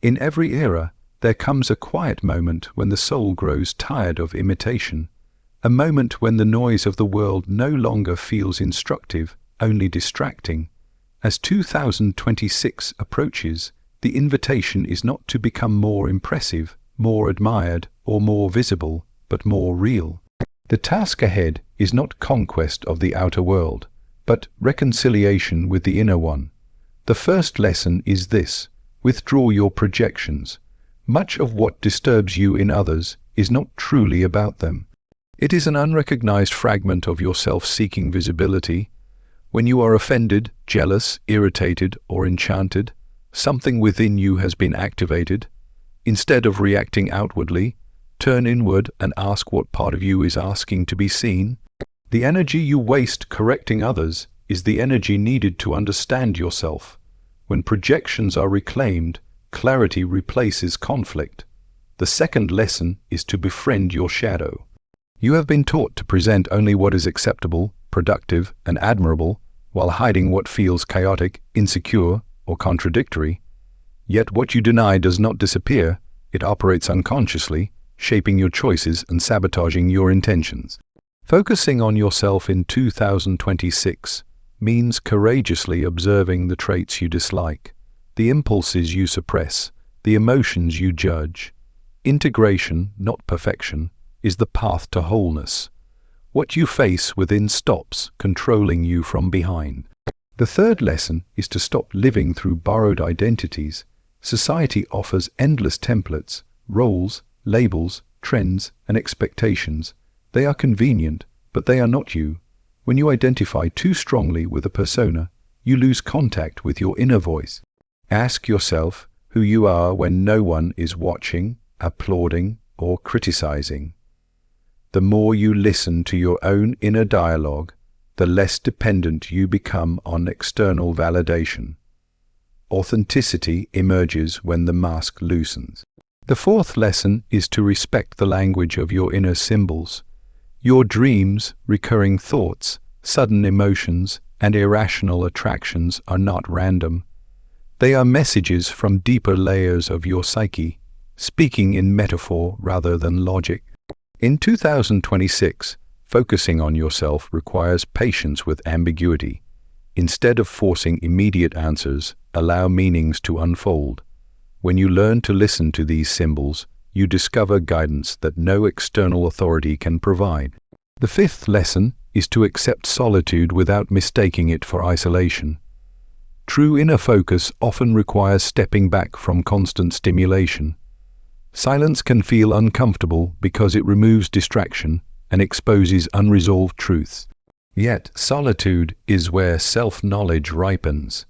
In every era, there comes a quiet moment when the soul grows tired of imitation, a moment when the noise of the world no longer feels instructive, only distracting. As 2026 approaches, the invitation is not to become more impressive, more admired, or more visible, but more real. The task ahead is not conquest of the outer world, but reconciliation with the inner one. The first lesson is this: withdraw your projections. Much of what disturbs you in others is not truly about them. It is an unrecognized fragment of yourself seeking visibility. When you are offended, jealous, irritated, or enchanted, something within you has been activated. Instead of reacting outwardly, turn inward and ask what part of you is asking to be seen. The energy you waste correcting others is the energy needed to understand yourself. When projections are reclaimed, clarity replaces conflict. The second lesson is to befriend your shadow. You have been taught to present only what is acceptable, productive, and admirable, while hiding what feels chaotic, insecure, or contradictory. Yet what you deny does not disappear, it operates unconsciously, shaping your choices and sabotaging your intentions. Focusing on yourself in 2026 means courageously observing the traits you dislike, the impulses you suppress, the emotions you judge. Integration, not perfection, is the path to wholeness. What you face within stops controlling you from behind. The third lesson is to stop living through borrowed identities. Society offers endless templates, roles, labels, trends, and expectations. They are convenient, but they are not you. When you identify too strongly with a persona, you lose contact with your inner voice. Ask yourself who you are when no one is watching, applauding, or criticizing. The more you listen to your own inner dialogue, the less dependent you become on external validation. Authenticity emerges when the mask loosens. The fourth lesson is to respect the language of your inner symbols. Your dreams, recurring thoughts, sudden emotions, and irrational attractions are not random. They are messages from deeper layers of your psyche, speaking in metaphor rather than logic. In 2026, focusing on yourself requires patience with ambiguity. Instead of forcing immediate answers, allow meanings to unfold. When you learn to listen to these symbols, you discover guidance that no external authority can provide. The fifth lesson is to accept solitude without mistaking it for isolation. True inner focus often requires stepping back from constant stimulation. Silence can feel uncomfortable because it removes distraction and exposes unresolved truths. Yet solitude is where self-knowledge ripens.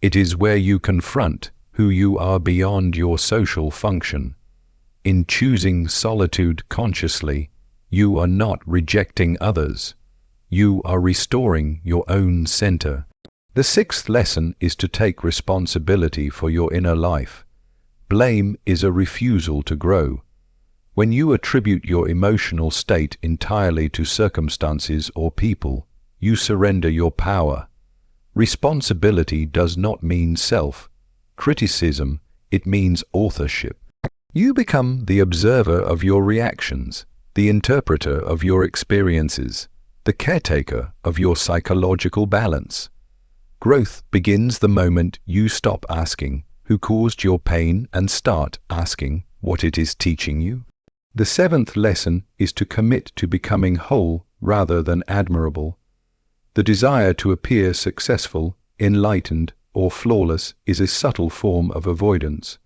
It is where you confront who you are beyond your social function. In choosing solitude consciously, you are not rejecting others. You are restoring your own center. The sixth lesson is to take responsibility for your inner life. Blame is a refusal to grow. When you attribute your emotional state entirely to circumstances or people, you surrender your power. Responsibility does not mean self-criticism, it means authorship. You become the observer of your reactions, the interpreter of your experiences, the caretaker of your psychological balance. Growth begins the moment you stop asking who caused your pain and start asking what it is teaching you. The seventh lesson is to commit to becoming whole rather than admirable. The desire to appear successful, enlightened, or flawless is a subtle form of avoidance.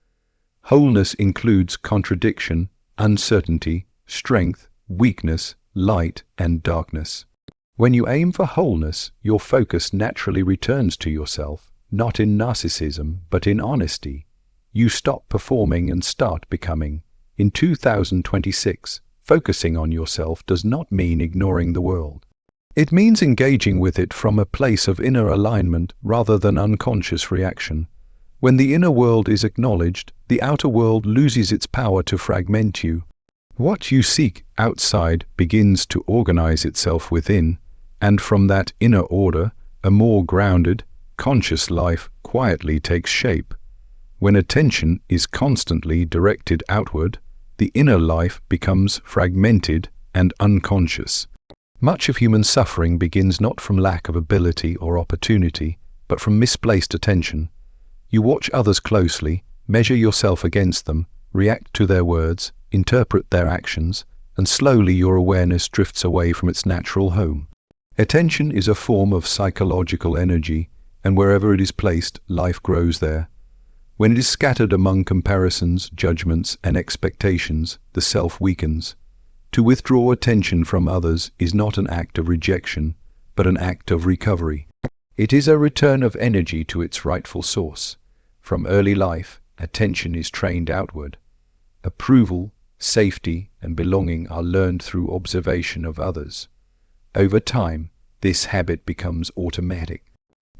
Wholeness includes contradiction, uncertainty, strength, weakness, light, and darkness. When you aim for wholeness, your focus naturally returns to yourself, not in narcissism, but in honesty. You stop performing and start becoming. In 2026, focusing on yourself does not mean ignoring the world. It means engaging with it from a place of inner alignment rather than unconscious reaction. When the inner world is acknowledged, the outer world loses its power to fragment you. What you seek outside begins to organize itself within, and from that inner order, a more grounded, conscious life quietly takes shape. When attention is constantly directed outward, the inner life becomes fragmented and unconscious. Much of human suffering begins not from lack of ability or opportunity, but from misplaced attention. You watch others closely, measure yourself against them, react to their words, interpret their actions, and slowly your awareness drifts away from its natural home. Attention is a form of psychological energy, and wherever it is placed, life grows there. When it is scattered among comparisons, judgments, and expectations, the self weakens. To withdraw attention from others is not an act of rejection, but an act of recovery. It is a return of energy to its rightful source. From early life, attention is trained outward. Approval, safety, and belonging are learned through observation of others. Over time, this habit becomes automatic.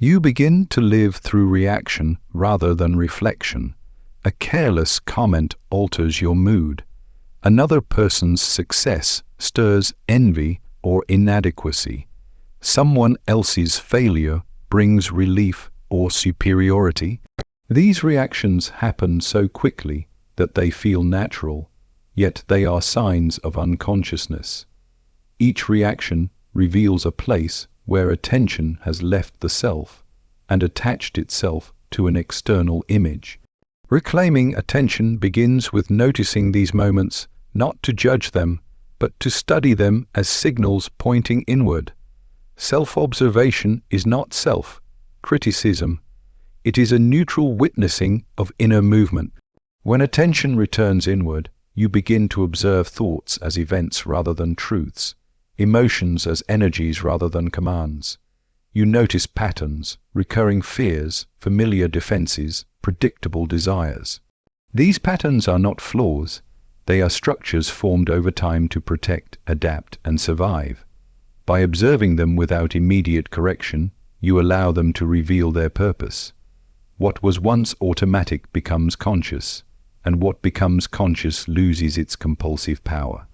You begin to live through reaction rather than reflection. A careless comment alters your mood. Another person's success stirs envy or inadequacy. Someone else's failure brings relief or superiority. These reactions happen so quickly that they feel natural, yet they are signs of unconsciousness. Each reaction reveals a place where attention has left the self and attached itself to an external image. Reclaiming attention begins with noticing these moments, not to judge them, but to study them as signals pointing inward. Self-observation is not self-criticism. It is a neutral witnessing of inner movement. When attention returns inward, you begin to observe thoughts as events rather than truths, emotions as energies rather than commands. You notice patterns, recurring fears, familiar defenses, predictable desires. These patterns are not flaws. They are structures formed over time to protect, adapt, and survive. By observing them without immediate correction, you allow them to reveal their purpose. What was once automatic becomes conscious, and what becomes conscious loses its compulsive power.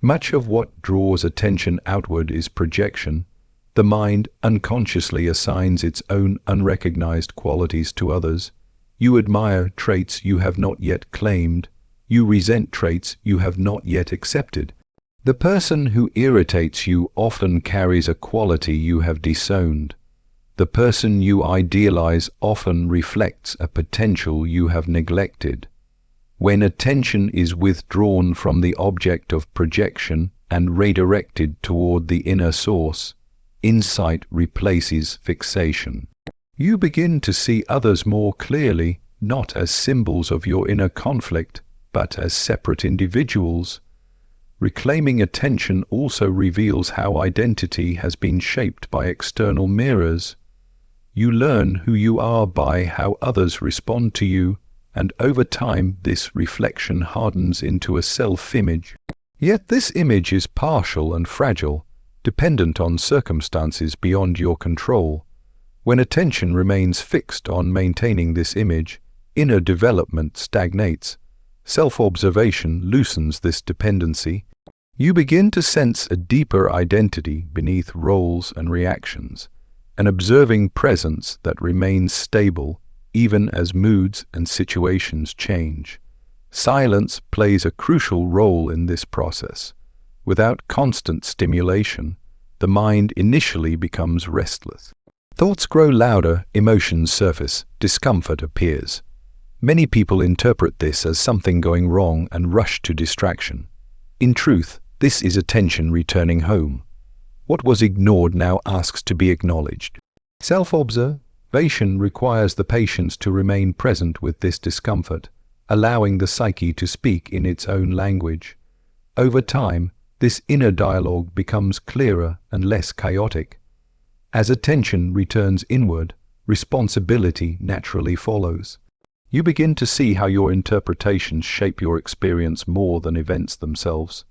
Much of what draws attention outward is projection. The mind unconsciously assigns its own unrecognized qualities to others. You admire traits you have not yet claimed. You resent traits you have not yet accepted. The person who irritates you often carries a quality you have disowned. The person you idealize often reflects a potential you have neglected. When attention is withdrawn from the object of projection and redirected toward the inner source, insight replaces fixation. You begin to see others more clearly, not as symbols of your inner conflict, but as separate individuals. Reclaiming attention also reveals how identity has been shaped by external mirrors. You learn who you are by how others respond to you, and over time this reflection hardens into a self-image. Yet this image is partial and fragile, dependent on circumstances beyond your control. When attention remains fixed on maintaining this image, inner development stagnates. Self-observation loosens this dependency. You begin to sense a deeper identity beneath roles and reactions, an observing presence that remains stable even as moods and situations change. Silence plays a crucial role in this process. Without constant stimulation, the mind initially becomes restless. Thoughts grow louder, emotions surface, discomfort appears. Many people interpret this as something going wrong and rush to distraction. In truth, this is attention returning home. What was ignored now asks to be acknowledged. Self-observation requires the patience to remain present with this discomfort, allowing the psyche to speak in its own language. Over time, this inner dialogue becomes clearer and less chaotic. As attention returns inward, responsibility naturally follows. You begin to see how your interpretations shape your experience more than events themselves.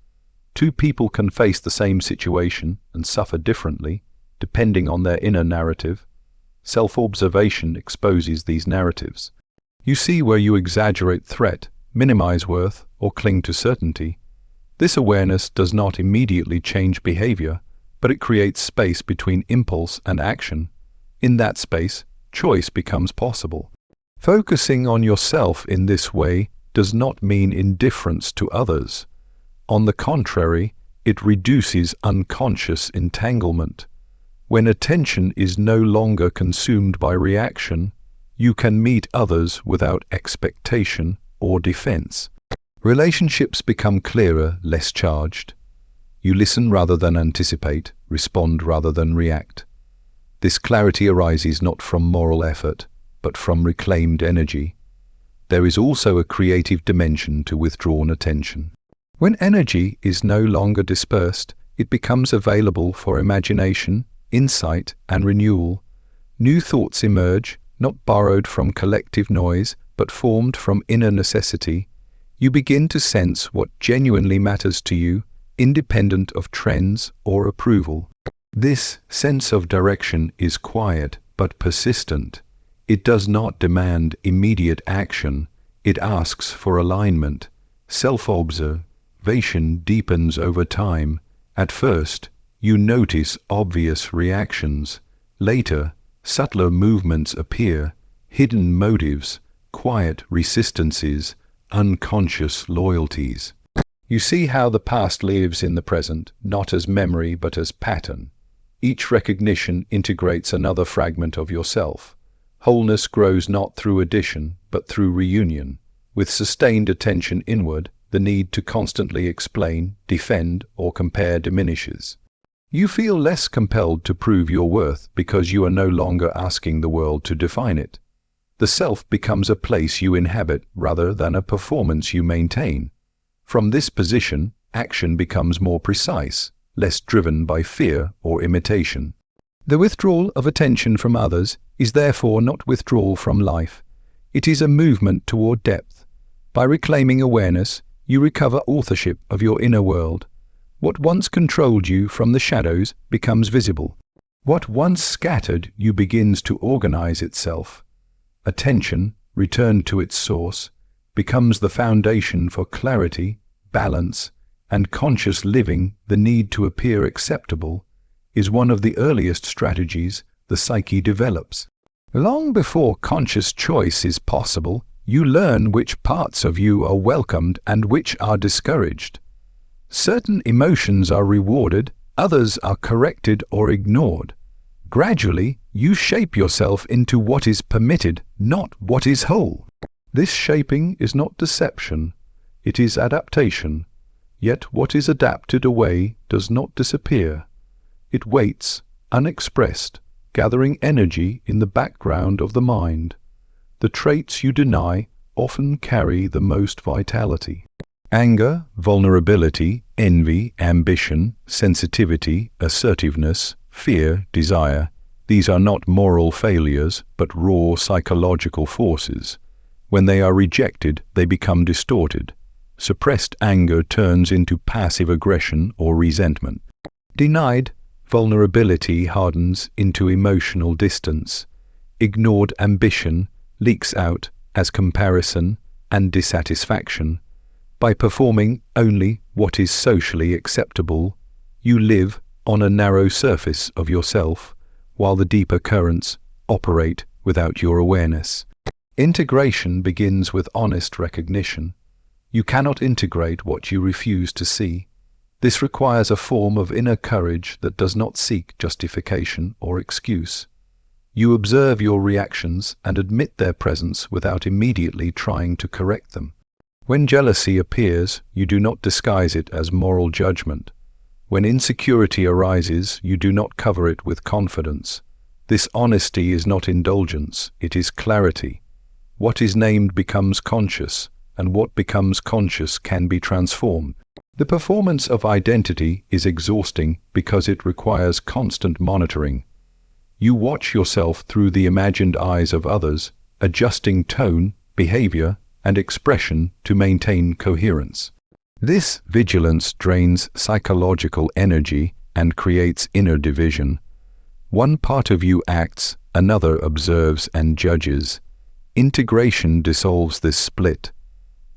Two people can face the same situation and suffer differently, depending on their inner narrative. Self-observation exposes these narratives. You see where you exaggerate threat, minimize worth, or cling to certainty. This awareness does not immediately change behavior, but it creates space between impulse and action. In that space, choice becomes possible. Focusing on yourself in this way does not mean indifference to others. On the contrary, it reduces unconscious entanglement. When attention is no longer consumed by reaction, you can meet others without expectation or defense. Relationships become clearer, less charged. You listen rather than anticipate, respond rather than react. This clarity arises not from moral effort, but from reclaimed energy. There is also a creative dimension to withdrawn attention. When energy is no longer dispersed, it becomes available for imagination, insight, and renewal. New thoughts emerge, not borrowed from collective noise, but formed from inner necessity. You begin to sense what genuinely matters to you, independent of trends or approval. This sense of direction is quiet but persistent. It does not demand immediate action. It asks for alignment. Self-observation deepens over time. At first, you notice obvious reactions. Later, subtler movements appear, hidden motives, quiet resistances, unconscious loyalties. You see how the past lives in the present, not as memory but as pattern. Each recognition integrates another fragment of yourself. Wholeness grows not through addition, but through reunion. With sustained attention inward, the need to constantly explain, defend, or compare diminishes. You feel less compelled to prove your worth because you are no longer asking the world to define it. The self becomes a place you inhabit rather than a performance you maintain. From this position, action becomes more precise, less driven by fear or imitation. The withdrawal of attention from others is therefore not withdrawal from life. It is a movement toward depth. By reclaiming awareness, you recover authorship of your inner world. What once controlled you from the shadows becomes visible. What once scattered you begins to organize itself. Attention, returned to its source, becomes the foundation for clarity, balance, and conscious living. The need to appear acceptable is one of the earliest strategies the psyche develops. Long before conscious choice is possible, you learn which parts of you are welcomed and which are discouraged. Certain emotions are rewarded, others are corrected or ignored. Gradually, you shape yourself into what is permitted, not what is whole. This shaping is not deception, it is adaptation. Yet what is adapted away does not disappear. It waits, unexpressed, gathering energy in the background of the mind. The traits you deny often carry the most vitality. Anger, vulnerability, envy, ambition, sensitivity, assertiveness, fear, desire. These are not moral failures, but raw psychological forces. When they are rejected, they become distorted. Suppressed anger turns into passive aggression or resentment. Denied vulnerability hardens into emotional distance. Ignored ambition leaks out as comparison and dissatisfaction. By performing only what is socially acceptable, you live on a narrow surface of yourself, while the deeper currents operate without your awareness. Integration begins with honest recognition. You cannot integrate what you refuse to see. This requires a form of inner courage that does not seek justification or excuse. You observe your reactions and admit their presence without immediately trying to correct them. When jealousy appears, you do not disguise it as moral judgment. When insecurity arises, you do not cover it with confidence. This honesty is not indulgence, it is clarity. What is named becomes conscious, and what becomes conscious can be transformed. The performance of identity is exhausting because it requires constant monitoring. You watch yourself through the imagined eyes of others, adjusting tone, behavior, and expression to maintain coherence. This vigilance drains psychological energy and creates inner division. One part of you acts, another observes and judges. Integration dissolves this split.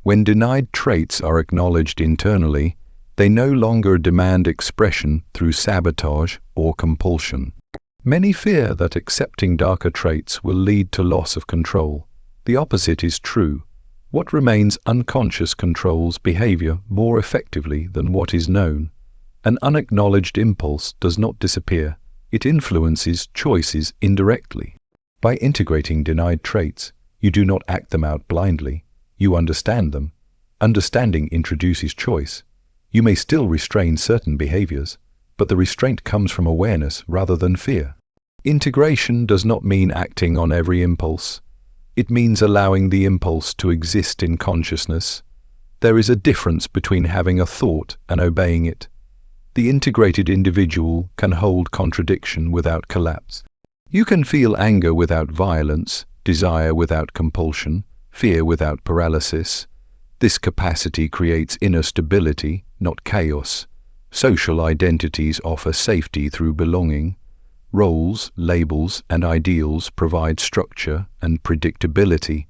When denied traits are acknowledged internally, they no longer demand expression through sabotage or compulsion. Many fear that accepting darker traits will lead to loss of control. The opposite is true. What remains unconscious controls behavior more effectively than what is known. An unacknowledged impulse does not disappear. It influences choices indirectly. By integrating denied traits, you do not act them out blindly. You understand them. Understanding introduces choice. You may still restrain certain behaviors, but the restraint comes from awareness rather than fear. Integration does not mean acting on every impulse. It means allowing the impulse to exist in consciousness. There is a difference between having a thought and obeying it. The integrated individual can hold contradiction without collapse. You can feel anger without violence, desire without compulsion, fear without paralysis. This capacity creates inner stability, not chaos. Social identities offer safety through belonging. Roles, labels, and ideals provide structure and predictability.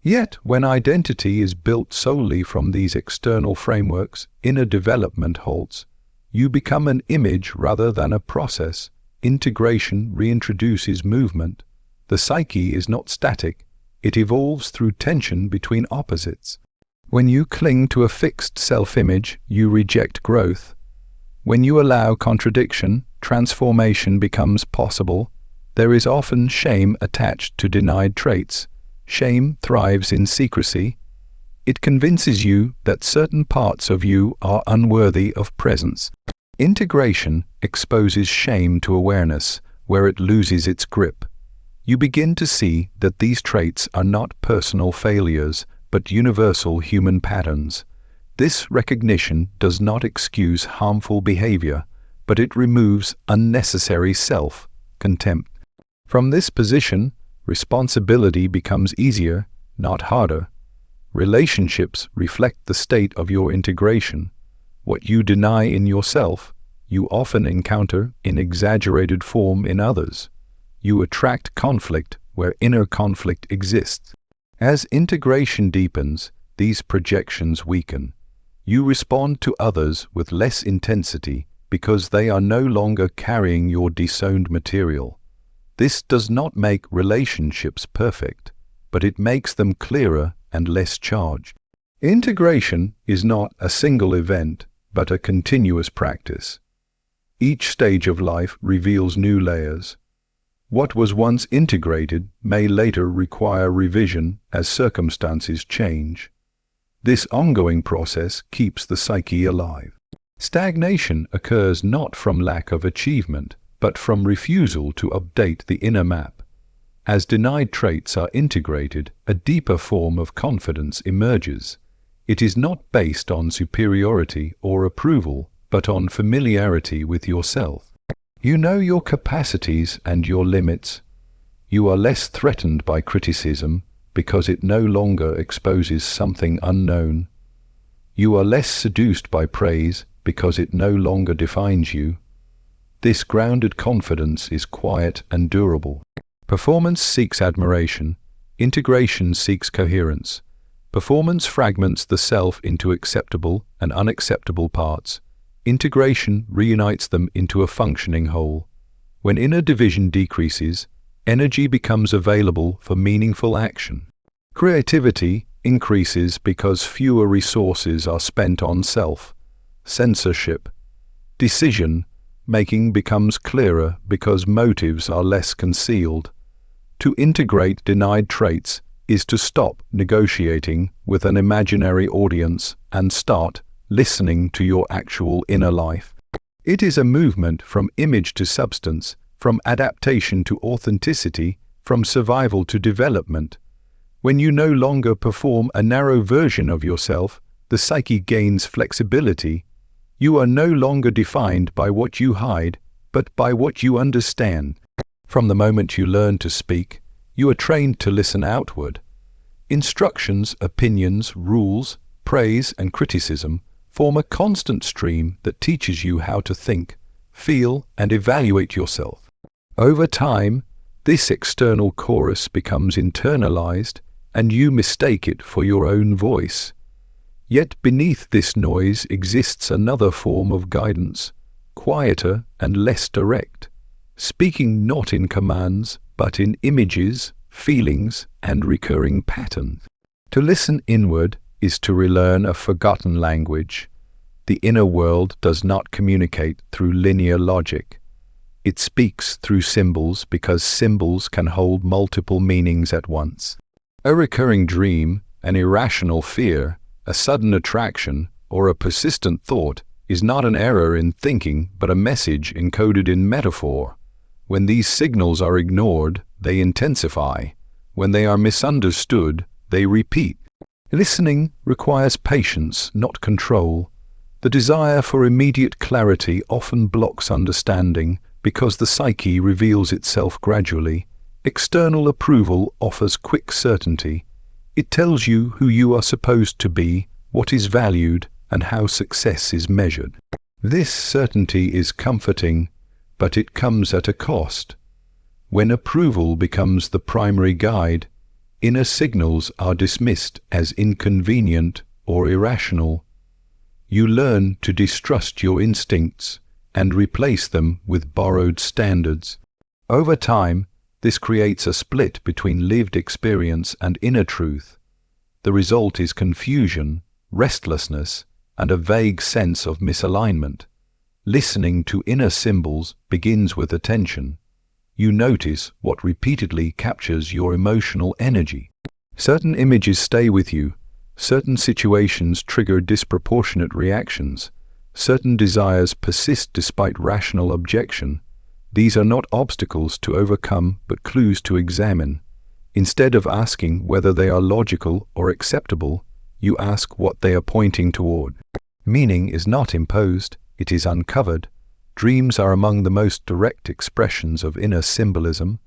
Yet, when identity is built solely from these external frameworks, inner development halts. You become an image rather than a process. Integration reintroduces movement. The psyche is not static. It evolves through tension between opposites. When you cling to a fixed self-image, you reject growth. When you allow contradiction, transformation becomes possible. There is often shame attached to denied traits. Shame thrives in secrecy. It convinces you that certain parts of you are unworthy of presence. Integration exposes shame to awareness, where it loses its grip. You begin to see that these traits are not personal failures, but universal human patterns. This recognition does not excuse harmful behavior, but it removes unnecessary self-contempt. From this position, responsibility becomes easier, not harder. Relationships reflect the state of your integration. What you deny in yourself, you often encounter in exaggerated form in others. You attract conflict where inner conflict exists. As integration deepens, these projections weaken. You respond to others with less intensity because they are no longer carrying your disowned material. This does not make relationships perfect, but it makes them clearer and less charged. Integration is not a single event, but a continuous practice. Each stage of life reveals new layers. What was once integrated may later require revision as circumstances change. This ongoing process keeps the psyche alive. Stagnation occurs not from lack of achievement, but from refusal to update the inner map. As denied traits are integrated, a deeper form of confidence emerges. It is not based on superiority or approval, but on familiarity with yourself. You know your capacities and your limits. You are less threatened by criticism because it no longer exposes something unknown. You are less seduced by praise because it no longer defines you. This grounded confidence is quiet and durable. Performance seeks admiration. Integration seeks coherence. Performance fragments the self into acceptable and unacceptable parts. Integration reunites them into a functioning whole. When inner division decreases, energy becomes available for meaningful action. Creativity increases because fewer resources are spent on self. Censorship. Decision-making becomes clearer because motives are less concealed. To integrate denied traits is to stop negotiating with an imaginary audience and start listening to your actual inner life. It is a movement from image to substance, from adaptation to authenticity, from survival to development. When you no longer perform a narrow version of yourself, the psyche gains flexibility. You are no longer defined by what you hide, but by what you understand. From the moment you learn to speak, you are trained to listen outward. Instructions, opinions, rules, praise, and criticism form a constant stream that teaches you how to think, feel, and evaluate yourself. Over time, this external chorus becomes internalized, and you mistake it for your own voice. Yet beneath this noise exists another form of guidance, quieter and less direct, speaking not in commands, but in images, feelings, and recurring patterns. To listen inward is to relearn a forgotten language. The inner world does not communicate through linear logic. It speaks through symbols because symbols can hold multiple meanings at once. A recurring dream, an irrational fear, a sudden attraction, or a persistent thought is not an error in thinking but a message encoded in metaphor. When these signals are ignored, they intensify. When they are misunderstood, they repeat. Listening requires patience, not control. The desire for immediate clarity often blocks understanding because the psyche reveals itself gradually. External approval offers quick certainty. It tells you who you are supposed to be, what is valued, and how success is measured. This certainty is comforting, but it comes at a cost. When approval becomes the primary guide, inner signals are dismissed as inconvenient or irrational. You learn to distrust your instincts and replace them with borrowed standards. Over time, this creates a split between lived experience and inner truth. The result is confusion, restlessness, and a vague sense of misalignment. Listening to inner symbols begins with attention. You notice what repeatedly captures your emotional energy. Certain images stay with you. Certain situations trigger disproportionate reactions. Certain desires persist despite rational objection. These are not obstacles to overcome but clues to examine. Instead of asking whether they are logical or acceptable, you ask what they are pointing toward. Meaning is not imposed, it is uncovered. Dreams are among the most direct expressions of inner symbolism.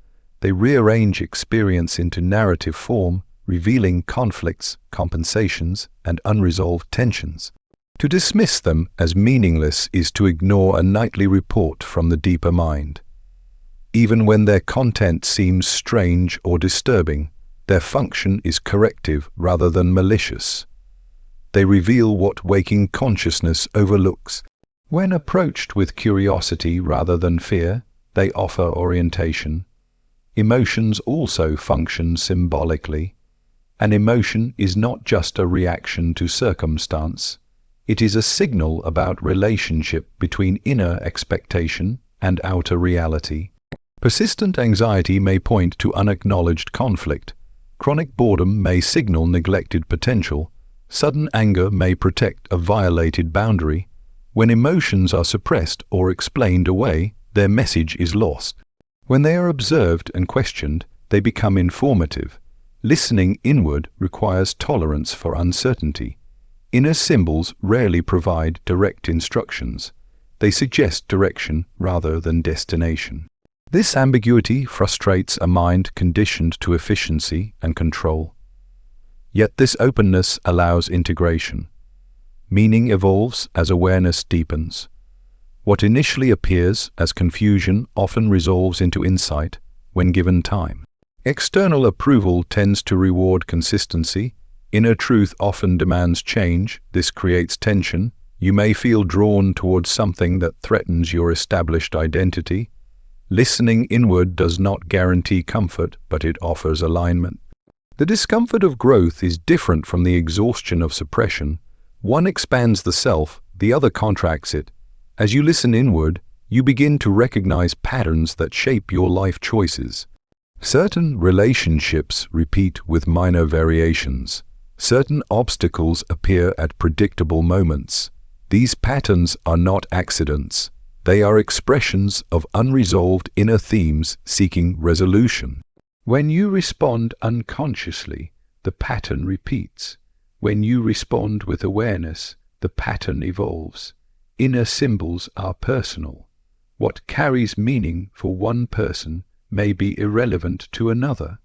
They rearrange experience into narrative form, revealing conflicts, compensations, and unresolved tensions. To dismiss them as meaningless is to ignore a nightly report from the deeper mind. Even when their content seems strange or disturbing, their function is corrective rather than malicious. They reveal what waking consciousness overlooks. When approached with curiosity rather than fear, they offer orientation. Emotions also function symbolically. An emotion is not just a reaction to circumstance. It is a signal about relationship between inner expectation and outer reality. Persistent anxiety may point to unacknowledged conflict. Chronic boredom may signal neglected potential. Sudden anger may protect a violated boundary. When emotions are suppressed or explained away, their message is lost. When they are observed and questioned, they become informative. Listening inward requires tolerance for uncertainty. Inner symbols rarely provide direct instructions. They suggest direction rather than destination. This ambiguity frustrates a mind conditioned to efficiency and control. Yet this openness allows integration. Meaning evolves as awareness deepens. What initially appears as confusion often resolves into insight when given time. External approval tends to reward consistency. Inner truth often demands change. This creates tension. You may feel drawn towards something that threatens your established identity. Listening inward does not guarantee comfort, but it offers alignment. The discomfort of growth is different from the exhaustion of suppression. One expands the self, the other contracts it. As you listen inward, you begin to recognize patterns that shape your life choices. Certain relationships repeat with minor variations. Certain obstacles appear at predictable moments. These patterns are not accidents. They are expressions of unresolved inner themes seeking resolution. When you respond unconsciously, the pattern repeats. When you respond with awareness, the pattern evolves. Inner symbols are personal. What carries meaning for one person may be irrelevant to another.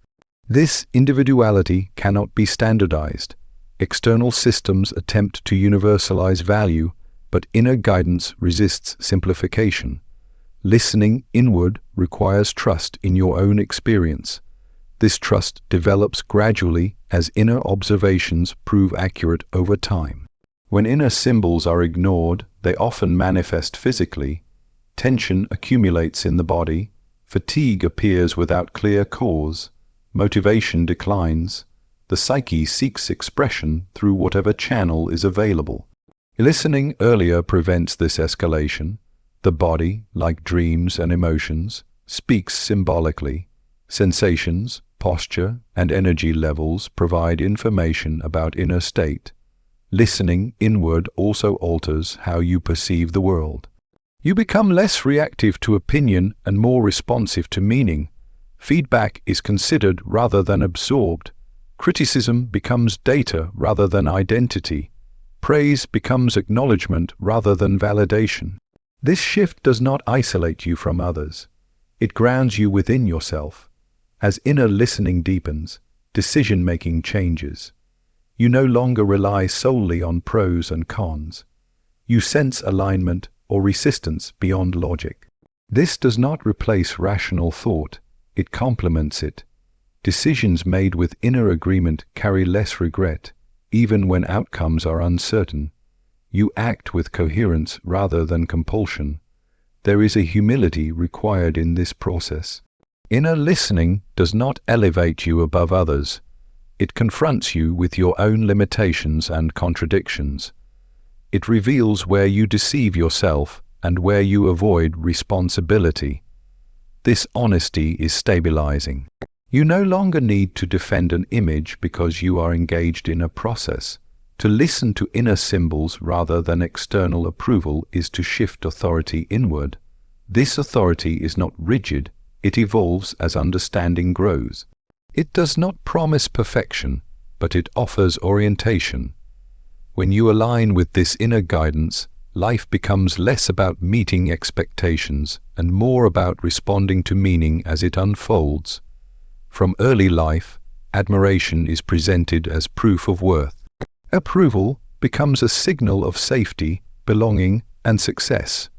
This individuality cannot be standardized. External systems attempt to universalize value, but inner guidance resists simplification. Listening inward requires trust in your own experience. This trust develops gradually as inner observations prove accurate over time. When inner symbols are ignored, they often manifest physically. Tension accumulates in the body. Fatigue appears without clear cause. motivation declines, the psyche seeks expression through whatever channel is available. Listening earlier prevents this escalation. The body, like dreams and emotions, speaks symbolically. Sensations, posture, and energy levels provide information about inner state. Listening inward also alters how you perceive the world. You become less reactive to opinion and more responsive to meaning. Feedback is considered rather than absorbed. Criticism becomes data rather than identity. Praise becomes acknowledgement rather than validation. This shift does not isolate you from others. It grounds you within yourself. As inner listening deepens, decision-making changes. You no longer rely solely on pros and cons. You sense alignment or resistance beyond logic. This does not replace rational thought, it complements it. Decisions made with inner agreement carry less regret, even when outcomes are uncertain. You act with coherence rather than compulsion. There is a humility required in this process. Inner listening does not elevate you above others. It confronts you with your own limitations and contradictions. It reveals where you deceive yourself and where you avoid responsibility. This honesty is stabilizing. You no longer need to defend an image because you are engaged in a process. To listen to inner symbols rather than external approval is to shift authority inward. This authority is not rigid, it evolves as understanding grows. It does not promise perfection, but it offers orientation. When you align with this inner guidance, life becomes less about meeting expectations and more about responding to meaning as it unfolds. From early life, admiration is presented as proof of worth. Approval becomes a signal of safety, belonging, and success.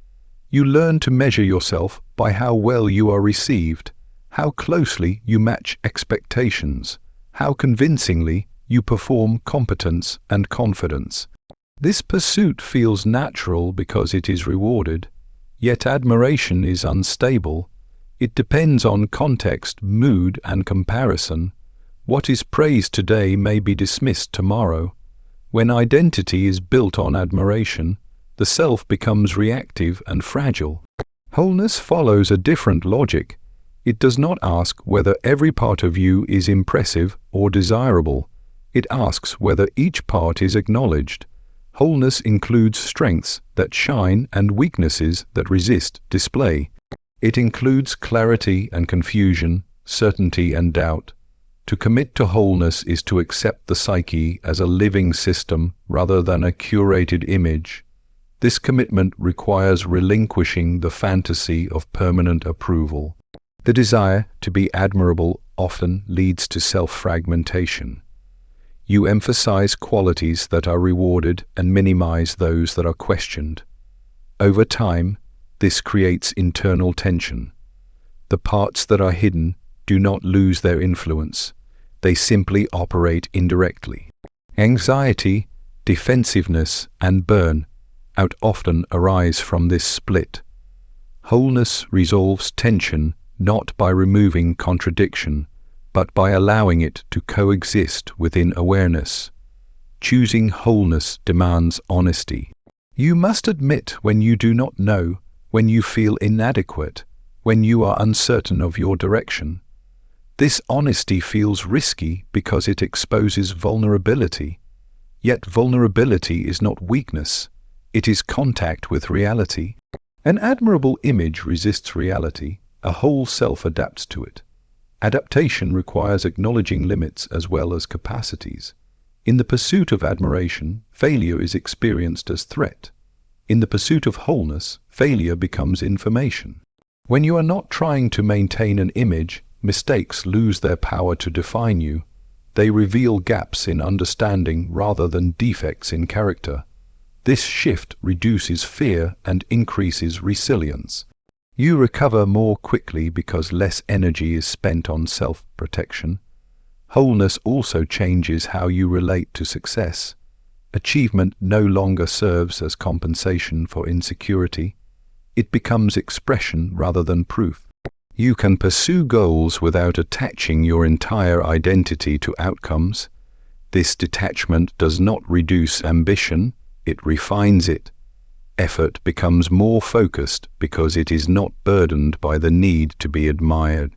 You learn to measure yourself by how well you are received, how closely you match expectations, how convincingly you perform competence and confidence. This pursuit feels natural because it is rewarded, yet admiration is unstable. It depends on context, mood, and comparison. What is praised today may be dismissed tomorrow. When identity is built on admiration, the self becomes reactive and fragile. Wholeness follows a different logic. It does not ask whether every part of you is impressive or desirable. It asks whether each part is acknowledged. Wholeness includes strengths that shine and weaknesses that resist display. It includes clarity and confusion, certainty and doubt. To commit to wholeness is to accept the psyche as a living system rather than a curated image. This commitment requires relinquishing the fantasy of permanent approval. The desire to be admirable often leads to self-fragmentation. You emphasize qualities that are rewarded and minimize those that are questioned. Over time, this creates internal tension. The parts that are hidden do not lose their influence. They simply operate indirectly. Anxiety, defensiveness, and burnout often arise from this split. Wholeness resolves tension not by removing contradiction, but by allowing it to coexist within awareness. Choosing wholeness demands honesty. You must admit when you do not know, when you feel inadequate, when you are uncertain of your direction. This honesty feels risky because it exposes vulnerability. Yet vulnerability is not weakness, it is contact with reality. An admirable image resists reality, a whole self adapts to it. Adaptation requires acknowledging limits as well as capacities. In the pursuit of admiration, failure is experienced as threat. In the pursuit of wholeness, failure becomes information. When you are not trying to maintain an image, mistakes lose their power to define you. They reveal gaps in understanding rather than defects in character. This shift reduces fear and increases resilience. You recover more quickly because less energy is spent on self-protection. Wholeness also changes how you relate to success. Achievement no longer serves as compensation for insecurity. It becomes expression rather than proof. You can pursue goals without attaching your entire identity to outcomes. This detachment does not reduce ambition, it refines it. Effort becomes more focused because it is not burdened by the need to be admired.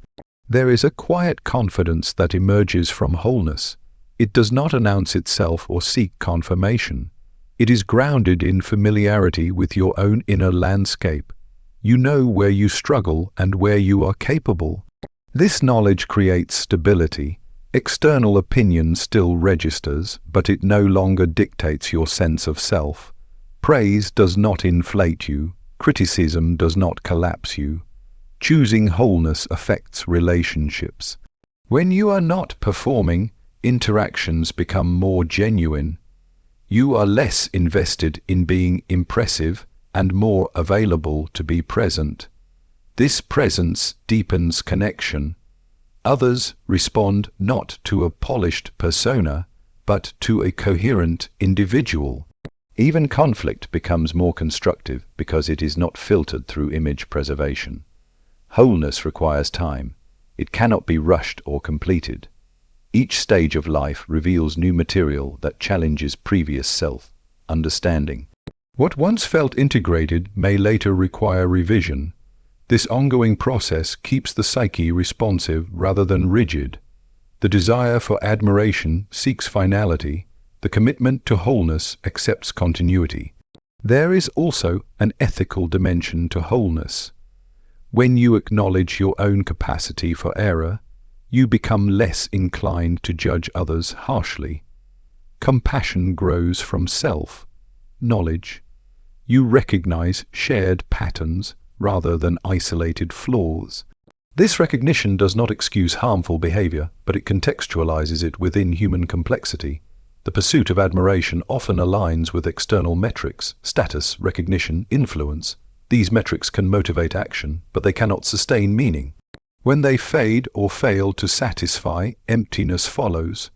There is a quiet confidence that emerges from wholeness. It does not announce itself or seek confirmation. It is grounded in familiarity with your own inner landscape. You know where you struggle and where you are capable. This knowledge creates stability. External opinion still registers, but it no longer dictates your sense of self. Praise does not inflate you. Criticism does not collapse you. Choosing wholeness affects relationships. When you are not performing, interactions become more genuine. You are less invested in being impressive and more available to be present. This presence deepens connection. Others respond not to a polished persona, but to a coherent individual. Even conflict becomes more constructive because it is not filtered through image preservation. Wholeness requires time. It cannot be rushed or completed. Each stage of life reveals new material that challenges previous self-understanding. What once felt integrated may later require revision. This ongoing process keeps the psyche responsive rather than rigid. The desire for admiration seeks finality. The commitment to wholeness accepts continuity. There is also an ethical dimension to wholeness. When you acknowledge your own capacity for error, you become less inclined to judge others harshly. Compassion grows from self-knowledge. You recognize shared patterns rather than isolated flaws. This recognition does not excuse harmful behavior, but it contextualizes it within human complexity. The pursuit of admiration often aligns with external metrics, status, recognition, influence. These metrics can motivate action, but they cannot sustain meaning. When they fade or fail to satisfy, emptiness follows.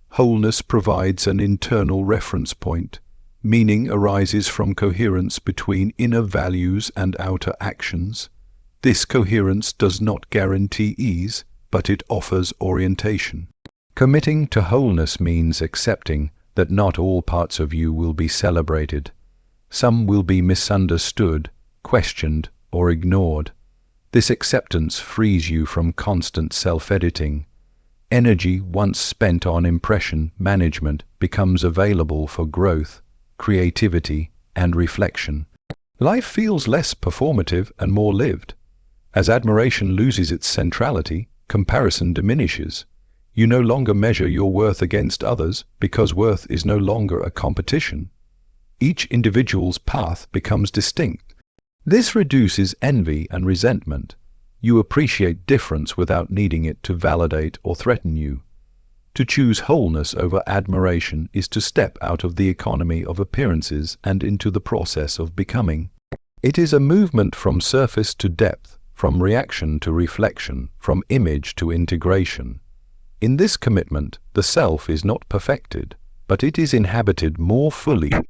Wholeness provides an internal reference point. Meaning arises from coherence between inner values and outer actions. This coherence does not guarantee ease, but it offers orientation. Committing to wholeness means accepting that not all parts of you will be celebrated. Some will be misunderstood, questioned, or ignored. This acceptance frees you from constant self-editing. Energy once spent on impression management becomes available for growth, creativity, and reflection. Life feels less performative and more lived. As admiration loses its centrality, comparison diminishes. You no longer measure your worth against others because worth is no longer a competition. Each individual's path becomes distinct. This reduces envy and resentment. You appreciate difference without needing it to validate or threaten you. To choose wholeness over admiration is to step out of the economy of appearances and into the process of becoming. It is a movement from surface to depth, from reaction to reflection, from image to integration. In this commitment, the self is not perfected, but it is inhabited more fully.